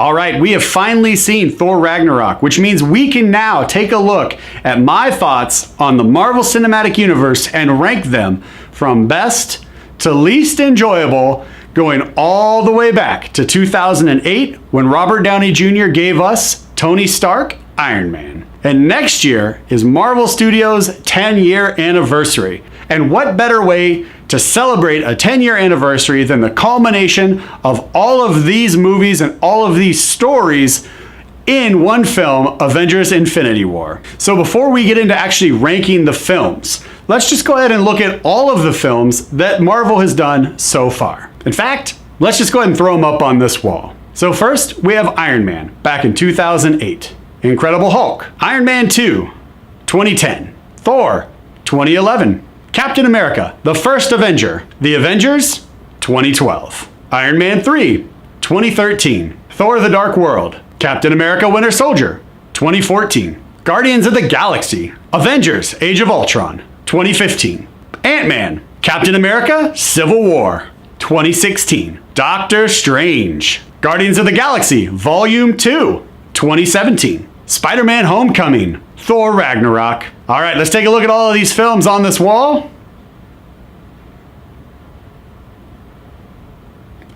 All right, we have finally seen Thor Ragnarok, which means we can now take a look at my thoughts on the Marvel Cinematic Universe and rank them from best to least enjoyable, going all the way back to 2008 when Robert Downey Jr. gave us Tony Stark, Iron Man. And next year is Marvel Studios' 10-year anniversary. And what better way to celebrate a 10-year anniversary than the culmination of all of these movies and all of these stories in one film, Avengers Infinity War. So before we get into actually ranking the films, let's just go ahead and look at all of the films that Marvel has done so far. In fact, let's just go ahead and throw them up on this wall. So first, we have Iron Man, back in 2008. Incredible Hulk, Iron Man 2, 2010. Thor, 2011. Captain America, the first Avenger, The Avengers, 2012. Iron Man 3, 2013. Thor the Dark World, Captain America Winter Soldier, 2014. Guardians of the Galaxy, Avengers Age of Ultron, 2015. Ant-Man, Captain America Civil War, 2016. Doctor Strange, Guardians of the Galaxy Volume 2, 2017. Spider-Man Homecoming, Thor Ragnarok. All right, let's take a look at all of these films on this wall.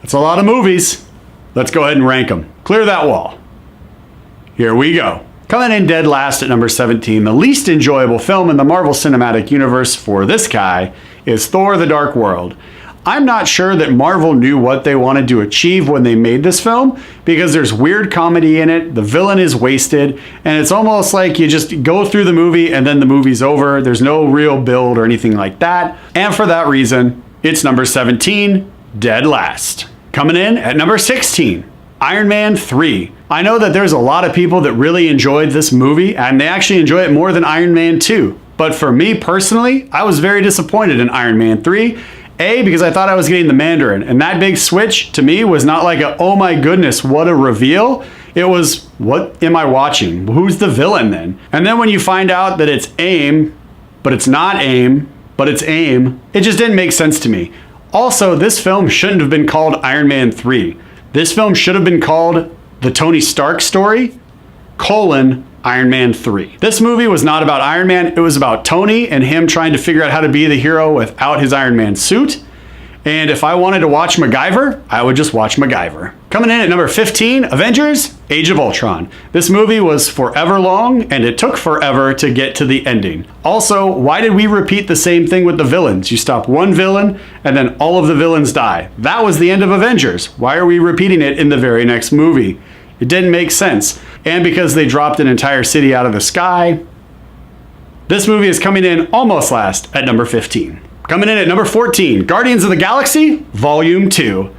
That's a lot of movies. Let's go ahead and rank them. Clear that wall. Here we go. Coming in dead last at number 17, the least enjoyable film in the Marvel Cinematic Universe for this guy is Thor the Dark World. I'm not sure that Marvel knew what they wanted to achieve when they made this film, because there's weird comedy in it, the villain is wasted, and it's almost like you just go through the movie and then the movie's over. There's no real build or anything like that. And for that reason, it's number 17, dead last. Coming in at number 16, Iron Man 3. I know that there's a lot of people that really enjoyed this movie, and they actually enjoy it more than Iron Man 2. But for me personally, I was very disappointed in Iron Man 3. Because I thought I was getting the Mandarin, and that big switch to me was not like a, oh my goodness, what a reveal. It was, what am I watching? Who's the villain then? And then when you find out that it's AIM, but it's not AIM, but it's AIM, it just didn't make sense to me. Also, this film shouldn't have been called Iron Man 3. This film should have been called The Tony Stark Story, Iron Man 3. This movie was not about Iron Man, it was about Tony and him trying to figure out how to be the hero without his Iron Man suit. And if I wanted to watch MacGyver, I would just watch MacGyver. Coming in at number 15, Avengers Age of Ultron. This movie was forever long, and it took forever to get to the ending. Also, why did we repeat the same thing with the villains? You stop one villain, and then all of the villains die. That was the end of Avengers. Why are we repeating it in the very next movie? It didn't make sense. And because they dropped an entire city out of the sky, this movie is coming in almost last at number 15. Coming in at number 14, Guardians of the Galaxy, Volume 2.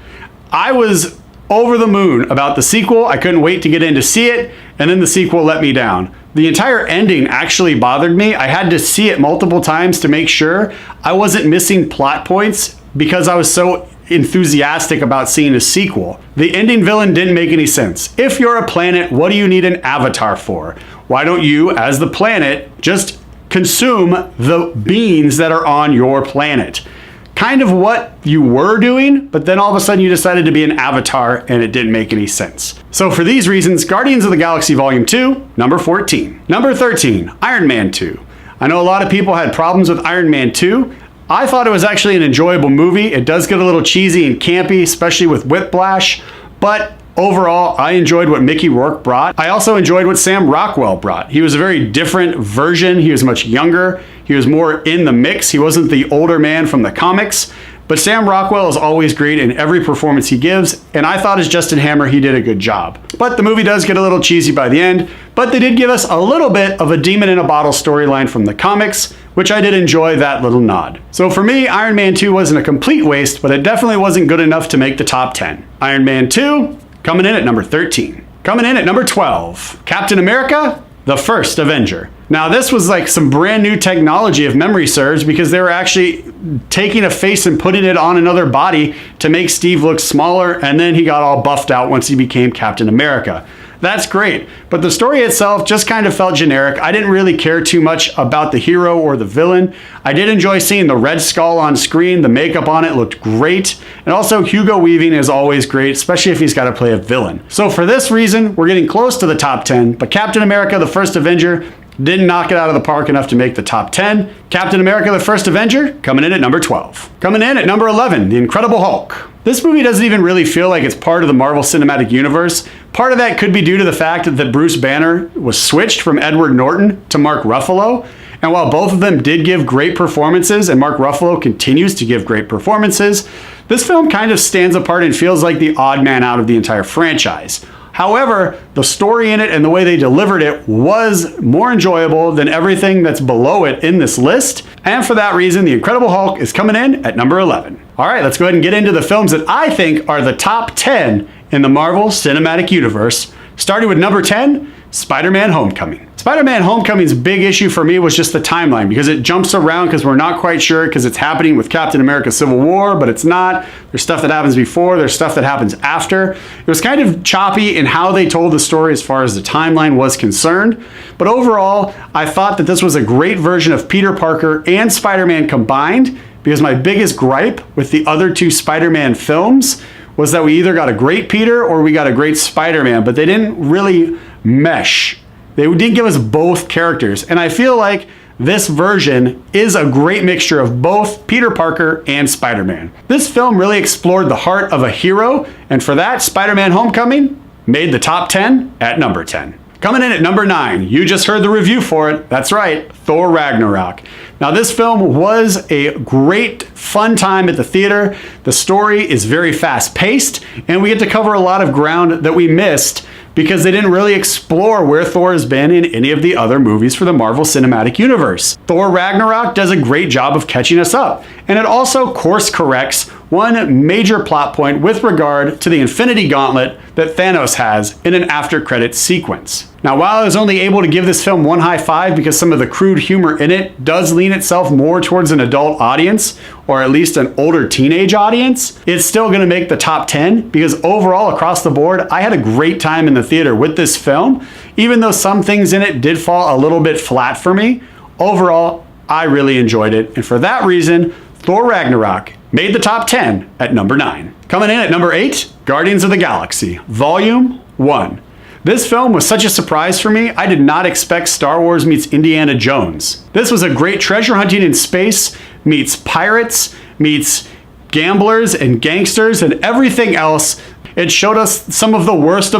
I was over the moon about the sequel. I couldn't wait to get in to see it, and then the sequel let me down. The entire ending actually bothered me. I had to see it multiple times to make sure I wasn't missing plot points because I was so enthusiastic about seeing a sequel. The ending villain didn't make any sense. If you're a planet, what do you need an avatar for? Why don't you, as the planet, just consume the beings that are on your planet? Kind of what you were doing, but then all of a sudden you decided to be an avatar and it didn't make any sense. So for these reasons, Guardians of the Galaxy Volume 2, number 14. Number 13, Iron Man 2. I know a lot of people had problems with Iron Man 2. I thought it was actually an enjoyable movie. It does get a little cheesy and campy, especially with Whiplash, but overall, I enjoyed what Mickey Rourke brought. I also enjoyed what Sam Rockwell brought. He was a very different version. He was much younger. He was more in the mix. He wasn't the older man from the comics, but Sam Rockwell is always great in every performance he gives, and I thought as Justin Hammer, he did a good job. But the movie does get a little cheesy by the end, but they did give us a little bit of a demon in a bottle storyline from the comics, which I did enjoy that little nod. So for me, Iron Man 2 wasn't a complete waste, but it definitely wasn't good enough to make the top 10. Iron Man 2, coming in at number 13. Coming in at number 12, Captain America, the first Avenger. Now this was like some brand new technology if memory serves, because they were actually taking a face and putting it on another body to make Steve look smaller, and then he got all buffed out once he became Captain America. That's great. But the story itself just kind of felt generic. I didn't really care too much about the hero or the villain. I did enjoy seeing the Red Skull on screen. The makeup on it looked great. And also Hugo Weaving is always great, especially if he's got to play a villain. So for this reason, we're getting close to the top 10, but Captain America, the First Avenger, didn't knock it out of the park enough to make the top 10. Captain America, the First Avenger, coming in at number 12. Coming in at number 11, The Incredible Hulk. This movie doesn't even really feel like it's part of the Marvel Cinematic Universe. Part of that could be due to the fact that Bruce Banner was switched from Edward Norton to Mark Ruffalo. And while both of them did give great performances, and Mark Ruffalo continues to give great performances, this film kind of stands apart and feels like the odd man out of the entire franchise. However, the story in it and the way they delivered it was more enjoyable than everything that's below it in this list. And for that reason, The Incredible Hulk is coming in at number 11. All right, let's go ahead and get into the films that I think are the top 10 in the Marvel Cinematic Universe. Starting with number 10, Spider-Man Homecoming. Spider-Man Homecoming's big issue for me was just the timeline, because it jumps around because we're not quite sure, because it's happening with Captain America Civil War, but it's not. There's stuff that happens before, there's stuff that happens after. It was kind of choppy in how they told the story as far as the timeline was concerned. But overall, I thought that this was a great version of Peter Parker and Spider-Man combined, because my biggest gripe with the other two Spider-Man films was that we either got a great Peter or we got a great Spider-Man, but they didn't really mesh. They didn't give us both characters. And I feel like this version is a great mixture of both Peter Parker and Spider-Man. This film really explored the heart of a hero, and for that, Spider-Man Homecoming made the top 10 at number 10. Coming in at number 9, you just heard the review for it. That's right, Thor Ragnarok. Now this film was a great fun time at the theater. The story is very fast paced, and we get to cover a lot of ground that we missed because they didn't really explore where Thor has been in any of the other movies for the Marvel Cinematic Universe. Thor Ragnarok does a great job of catching us up, and it also course corrects one major plot point with regard to the Infinity Gauntlet that Thanos has in an after-credits sequence. Now, while I was only able to give this film one high five because some of the crude humor in it does lean itself more towards an adult audience, or at least an older teenage audience, it's still going to make the top 10 because overall, across the board, I had a great time in the theater with this film. Even though some things in it did fall a little bit flat for me, overall, I really enjoyed it. And for that reason, Thor Ragnarok made the top 10 at number 9. Coming in at number 8, Guardians of the Galaxy, Volume 1. This film was such a surprise for me. I did not expect Star Wars meets Indiana Jones. This was a great treasure hunting in space, meets pirates, meets gamblers and gangsters and everything else. It showed us some of the worst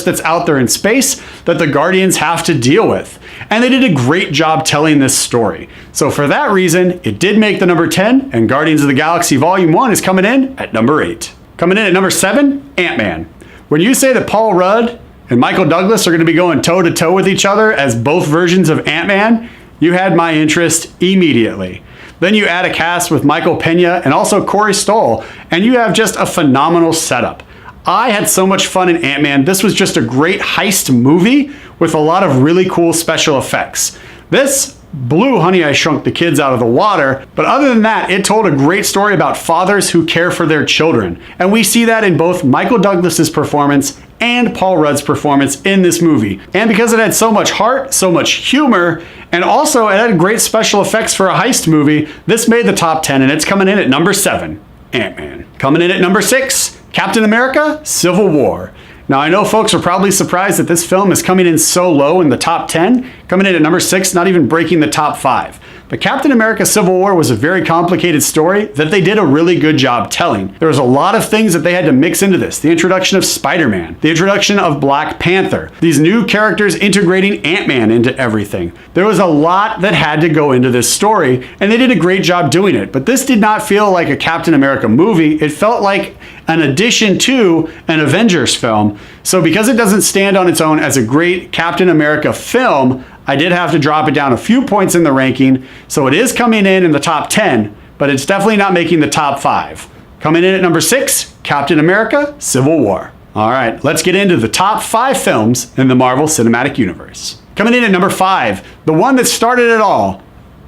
that's out there in space that the Guardians have to deal with. And they did a great job telling this story. So for that reason, it did make the number 10, and Guardians of the Galaxy Volume 1 is coming in at number 8. Coming in at number 7, Ant-Man. When you say that Paul Rudd and Michael Douglas are going to be going toe-to-toe with each other as both versions of Ant-Man, you had my interest immediately. Then you add a cast with Michael Pena and also Corey Stoll, and you have just a phenomenal setup. I had so much fun in Ant-Man. This was just a great heist movie with a lot of really cool special effects. This blew Honey, I Shrunk the Kids out of the water, but other than that, it told a great story about fathers who care for their children. And we see that in both Michael Douglas's performance and Paul Rudd's performance in this movie. And because it had so much heart, so much humor, and also it had great special effects for a heist movie, this made the top 10, and it's coming in at number 7, Ant-Man. Coming in at number 6, Captain America, Civil War. Now, I know folks are probably surprised that this film is coming in so low in the top 10, coming in at number 6, not even breaking the top 5. But Captain America Civil War was a very complicated story that they did a really good job telling. There was a lot of things that they had to mix into this. The introduction of Spider-Man, the introduction of Black Panther, these new characters integrating Ant-Man into everything. There was a lot that had to go into this story, and they did a great job doing it. But this did not feel like a Captain America movie. It felt like an addition to an Avengers film. So because it doesn't stand on its own as a great Captain America film, I did have to drop it down a few points in the ranking. So it is coming in the top 10, but it's definitely not making the top 5. Coming in at number 6, Captain America, Civil War. All right, let's get into the top 5 films in the Marvel Cinematic Universe. Coming in at number 5, the one that started it all,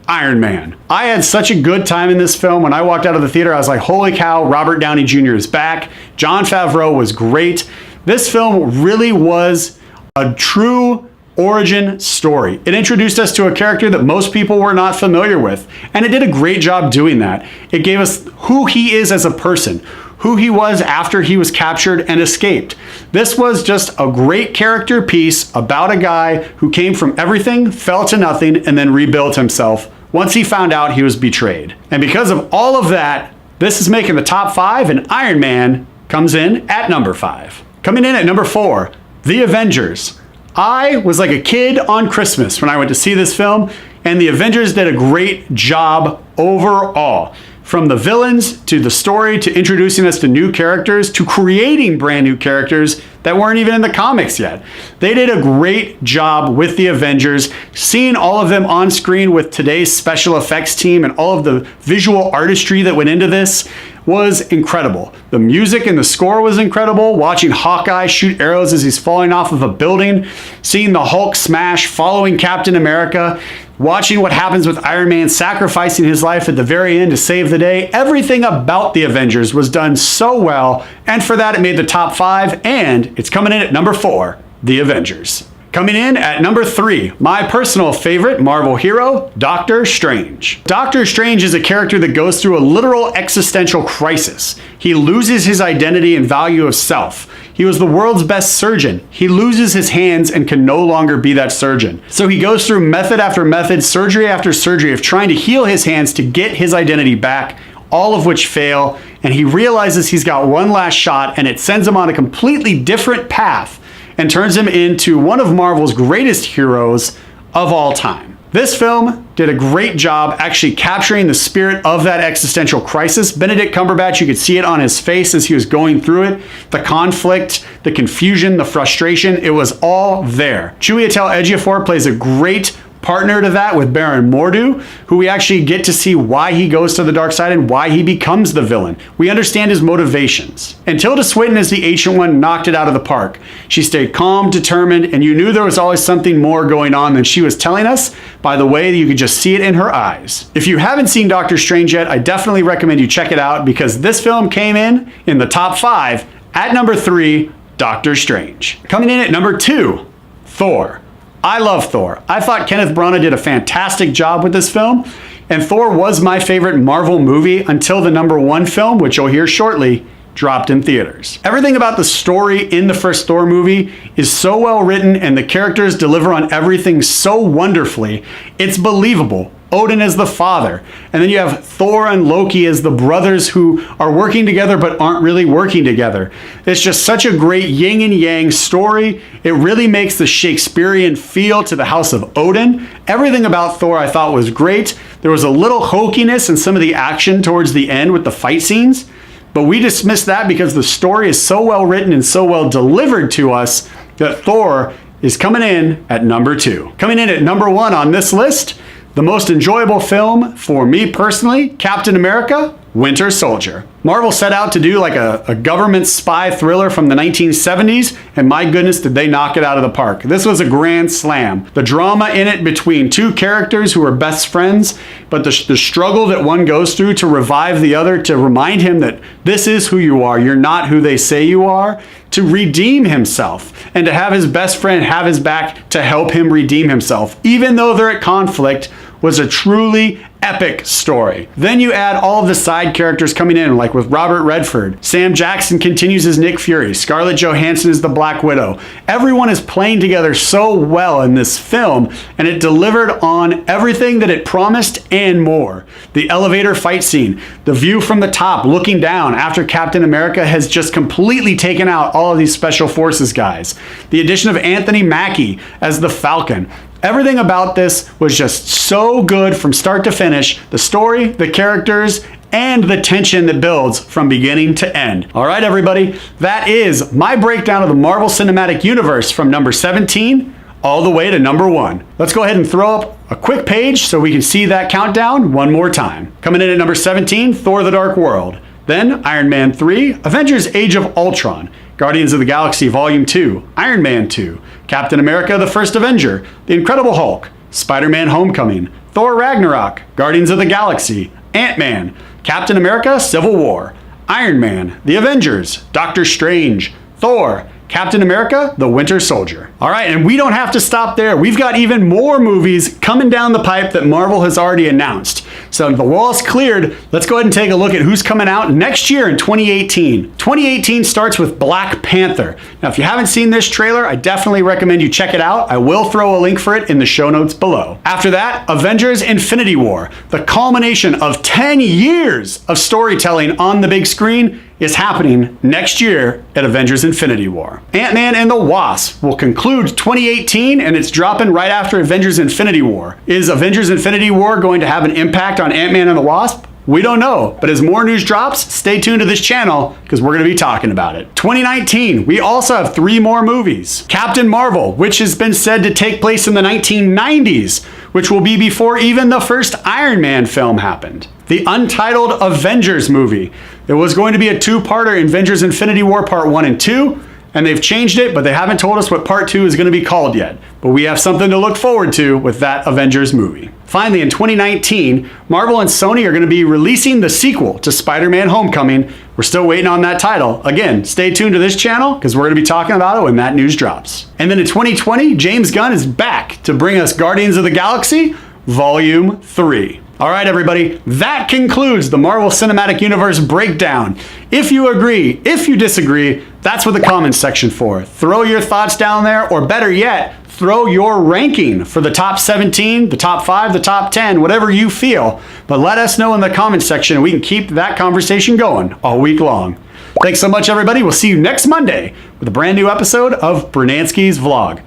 Iron Man. I had such a good time in this film. When I walked out of the theater, I was like, holy cow, Robert Downey Jr. is back. Jon Favreau was great. This film really was a true origin story. It introduced us to a character that most people were not familiar with, and it did a great job doing that. It gave us who he is as a person, who he was after he was captured and escaped. This was just a great character piece about a guy who came from everything, fell to nothing, and then rebuilt himself once he found out he was betrayed. And because of all of that, this is making the top 5, and Iron Man comes in at number 5. Coming in at number 4, The Avengers. I was like a kid on Christmas when I went to see this film, and The Avengers did a great job overall. From the villains, to the story, to introducing us to new characters, to creating brand new characters that weren't even in the comics yet. They did a great job with the Avengers. Seeing all of them on screen with today's special effects team and all of the visual artistry that went into this was incredible. The music and the score was incredible. Watching Hawkeye shoot arrows as he's falling off of a building, seeing the Hulk smash, following Captain America, watching what happens with Iron Man sacrificing his life at the very end to save the day. Everything about the Avengers was done so well, and for that it made the top 5, and it's coming in at number 4, The Avengers. Coming in at number 3, my personal favorite Marvel hero, Doctor Strange. Doctor Strange is a character that goes through a literal existential crisis. He loses his identity and value of self. He was the world's best surgeon. He loses his hands and can no longer be that surgeon. So he goes through method after method, surgery after surgery of trying to heal his hands to get his identity back, all of which fail, and he realizes he's got one last shot, and it sends him on a completely different path and turns him into one of Marvel's greatest heroes of all time. This film did a great job actually capturing the spirit of that existential crisis. Benedict Cumberbatch, you could see it on his face as he was going through it. The conflict, the confusion, the frustration, it was all there. Chiwetel Ejiofor plays a great partner to that with Baron Mordo, who we actually get to see why he goes to the dark side and why he becomes the villain. We understand his motivations. And Tilda Swinton as the Ancient One knocked it out of the park. She stayed calm, determined, and you knew there was always something more going on than she was telling us by the way you could just see it in her eyes. If you haven't seen Doctor Strange yet, I definitely recommend you check it out because this film came in the top 5 at number 3, Doctor Strange. Coming in at number 2, Thor. I love Thor. I thought Kenneth Branagh did a fantastic job with this film, and Thor was my favorite Marvel movie until the number 1 film, which you'll hear shortly, dropped in theaters. Everything about the story in the first Thor movie is so well written, and the characters deliver on everything so wonderfully, it's believable. Odin as the father, and then you have Thor and Loki as the brothers who are working together but aren't really working together. It's just such a great yin and yang story. It really makes the Shakespearean feel to the House of Odin. Everything about Thor I thought was great. There was a little hokiness in some of the action towards the end with the fight scenes, but we dismiss that because the story is so well written and so well delivered to us that Thor is coming in at number 2. Coming in at number 1 on this list, the most enjoyable film for me personally, Captain America, Winter Soldier. Marvel set out to do like a government spy thriller from the 1970s, and my goodness did they knock it out of the park. This was a grand slam. The drama in it between two characters who are best friends, but the struggle that one goes through to revive the other, to remind him that this is who you are, you're not who they say you are, to redeem himself, and to have his best friend have his back to help him redeem himself, even though they're at conflict, was a truly epic story. Then you add all of the side characters coming in, like with Robert Redford. Sam Jackson continues as Nick Fury. Scarlett Johansson is the Black Widow. Everyone is playing together so well in this film, and it delivered on everything that it promised and more. The elevator fight scene, the view from the top looking down after Captain America has just completely taken out all of these special forces guys. The addition of Anthony Mackie as the Falcon. Everything about this was just so good from start to finish. The story, the characters, and the tension that builds from beginning to end. All right, everybody, that is my breakdown of the Marvel Cinematic Universe from number 17 all the way to number 1. Let's go ahead and throw up a quick page so we can see that countdown one more time. Coming in at number 17, Thor: The Dark World. Then Iron Man 3, Avengers Age of Ultron, Guardians of the Galaxy Volume 2, Iron Man 2, Captain America the First Avenger, The Incredible Hulk, Spider-Man Homecoming, Thor Ragnarok, Guardians of the Galaxy, Ant-Man, Captain America Civil War, Iron Man, The Avengers, Doctor Strange, Thor, Captain America, the Winter Soldier. All right, and we don't have to stop there. We've got even more movies coming down the pipe that Marvel has already announced. So the wall's cleared. Let's go ahead and take a look at who's coming out next year in 2018. 2018 starts with Black Panther. Now, if you haven't seen this trailer, I definitely recommend you check it out. I will throw a link for it in the show notes below. After that, Avengers Infinity War, the culmination of 10 years of storytelling on the big screen, is happening next year at Avengers Infinity War. Ant-Man and the Wasp will conclude 2018, and it's dropping right after Avengers Infinity War. Is Avengers Infinity War going to have an impact on Ant-Man and the Wasp? We don't know, but as more news drops, stay tuned to this channel because we're going to be talking about it. 2019, we also have 3 more movies. Captain Marvel, which has been said to take place in the 1990s, which will be before even the first Iron Man film happened. The Untitled Avengers movie. There was going to be a 2-parter, Avengers Infinity War Part 1 and 2, and they've changed it, but they haven't told us what Part 2 is going to be called yet. But we have something to look forward to with that Avengers movie. Finally, in 2019, Marvel and Sony are going to be releasing the sequel to Spider-Man Homecoming. We're still waiting on that title. Again, stay tuned to this channel because we're going to be talking about it when that news drops. And then in 2020, James Gunn is back to bring us Guardians of the Galaxy Volume 3. All right, everybody, that concludes the Marvel Cinematic Universe breakdown. If you agree, if you disagree, that's what the comments section for. Throw your thoughts down there, or better yet, throw your ranking for the top 17, the top 5, the top 10, whatever you feel. But let us know in the comments section and we can keep that conversation going all week long. Thanks so much, everybody. We'll see you next Monday with a brand new episode of Brunansky's Vlog.